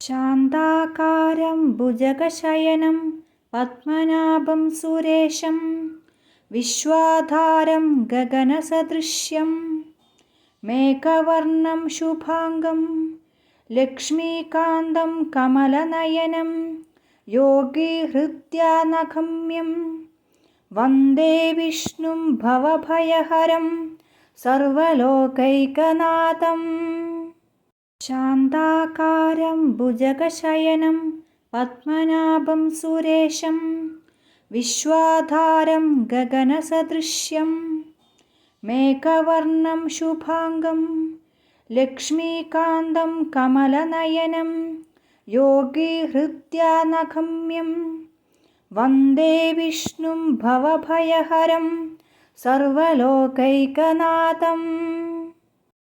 ശാന്താകാരം ഭുജഗശയനം പദ്മനാഭം സുരേശം വിശ്വാധാരം ഗഗനസദൃശ്യം മേഘവർണം ശുഭാംഗം ലക്ഷ്മീകാന്തം കമലനയനം യോഗീഹൃദ്യാനഗമ്യം വന്ദേ വിഷ്ണും ഭവഭയഹരം സർവലോകൈകനാഥം. ശാന്താകാരം ഭുജഗശയനം പദ്മനാഭം സുരേശം വിശ്വാധാരം ഗഗനസദൃശ്യം മേഘവർണം ശുഭാംഗം ലക്ഷ്മീകാന്തം കമലനയനം യോഗീഹൃദ്യാനഗമ്യം വന്ദേ വിഷ്ണും ഭവഭയഹരം സർവലോകൈകനാഥം.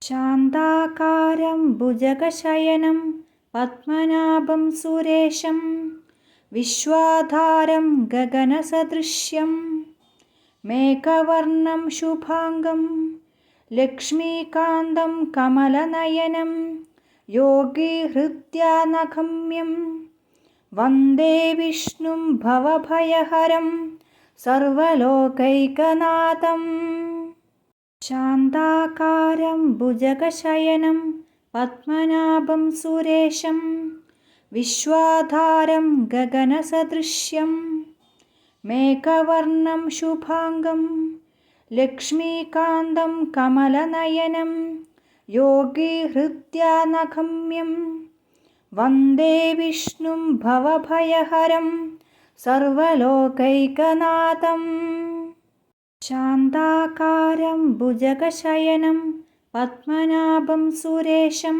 ശാന്താകാരം ഭുജഗശയനം പദ്മനാഭം സുരേശം വിശ്വാധാരം ഗഗനസദൃശ്യം മേഘവർണം ശുഭാംഗം ലക്ഷ്മീകാന്തം കമലനയനം യോഗീഹൃദ്യാനഗമ്യം വന്ദേ വിഷ്ണും ഭവഭയഹരം സർവലോകൈകനാഥം. ശാന്താകാരം ഭുജഗശയനം പദ്മനാഭം സുരേശം വിശ്വാധാരം ഗഗനസദൃശ്യം മേഘവർണം ശുഭാംഗം ലക്ഷ്മീകാന്തം കമലനയനം യോഗീഹൃദ്യാനഗമ്യം വന്ദേ വിഷ്ണും ഭവഭയഹരം സർവലോകൈകനാഥം. ശാന്താകാരം ഭുജഗശയനം പദ്മനാഭം സുരേശം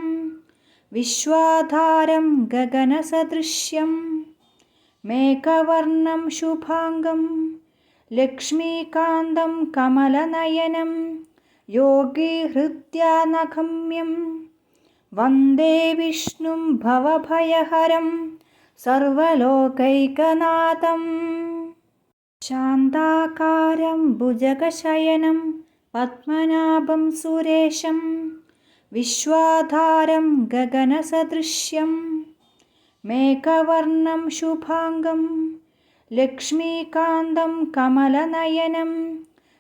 വിശ്വാധാരം ഗഗനസദൃശ്യം മേഘവർണം ശുഭാംഗം ലക്ഷ്മീകാന്തം കമലനയനം യോഗീഹൃദ്യാനഗമ്യം വന്ദേ വിഷ്ണും ഭവഭയഹരം സർവലോകൈകനാഥം. ശാന്താകാരം ഭുജഗശയനം പദ്മനാഭം സുരേശം വിശ്വാധാരം ഗഗനസദൃശ്യം മേഘവർണം ശുഭാംഗം ലക്ഷ്മീകാന്തം കമലനയനം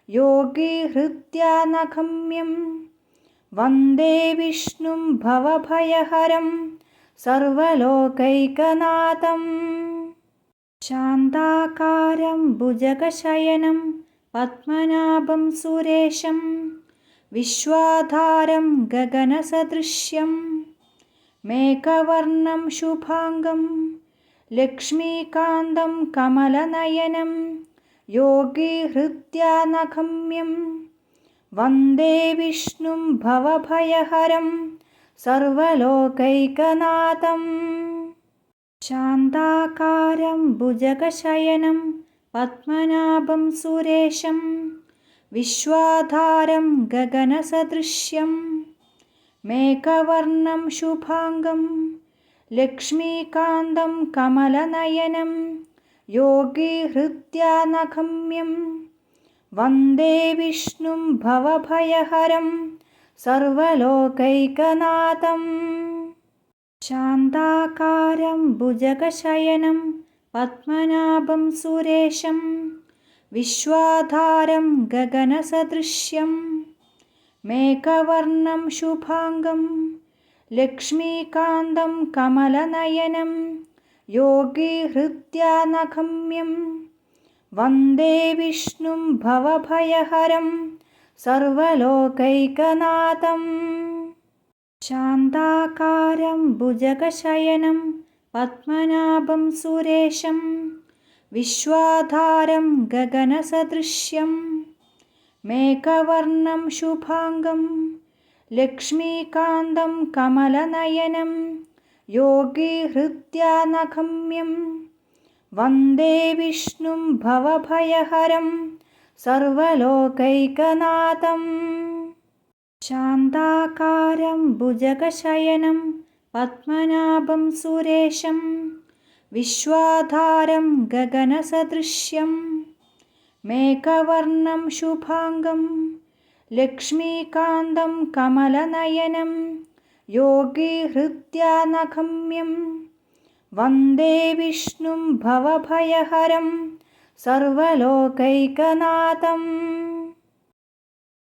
യോഗീഹൃദ്യാനഗമ്യം വന്ദേ വിഷ്ണും ഭവഭയഹരം സർവലോകൈകനാഥം. ശാന്താകാരം ഭുജഗശയനം പദ്മനാഭം സുരേശം വിശ്വാധാരം ഗഗനസദൃശ്യം മേഘവർണം ശുഭാംഗം ലക്ഷ്മീകാന്തം കമലനയനം യോഗീഹൃദ്യാനഗമ്യം വന്ദേ വിഷ്ണും ഭവഭയഹരം സർവലോകൈകനാഥം. ശാന്താകാരം ഭുജഗശയനം പദ്മനാഭം സുരേശം വിശ്വാധാരം ഗഗനസദൃശ്യം മേഘവർണം ശുഭാംഗം ലക്ഷ്മീകാന്തം കമലനയനം യോഗീഹൃദ്യാനഗമ്യം വന്ദേ വിഷ്ണും ഭവഭയഹരം സർവലോകൈകനാഥം. ശാന്താകാരം ഭുജഗശയനം പദ്മനാഭം സുരേശം വിശ്വാധാരം ഗഗനസദൃശ്യം മേഘവർണം ശുഭാംഗം ലക്ഷ്മീകാന്തം കമലനയനം യോഗീഹൃദ്യാനഗമ്യം വന്ദേ വിഷ്ണും ഭവഭയഹരം സർവലോകൈകനാഥം. ശാന്താകാരം ഭുജഗശയനം പദ്മനാഭം സുരേശം വിശ്വാധാരം ഗഗനസദൃശ്യം മേഘവർണം ശുഭാംഗം ലക്ഷ്മീകാന്തം കമലനയനം യോഗീഹൃദ്യാനഗമ്യം വന്ദേ വിഷ്ണും ഭവഭയഹരം സർവലോകൈകനാഥം. ശാന്താകാരം ഭുജഗശയനം പദ്മനാഭം സുരേശം വിശ്വാധാരം ഗഗനസദൃശ്യം മേഘവർണം ശുഭാംഗം ലക്ഷ്മീകാന്തം കമലനയനം योगीहृद्यानगम्यं वन्दे विष्णुं भवभयहरं सर्वलोकैकनाथम्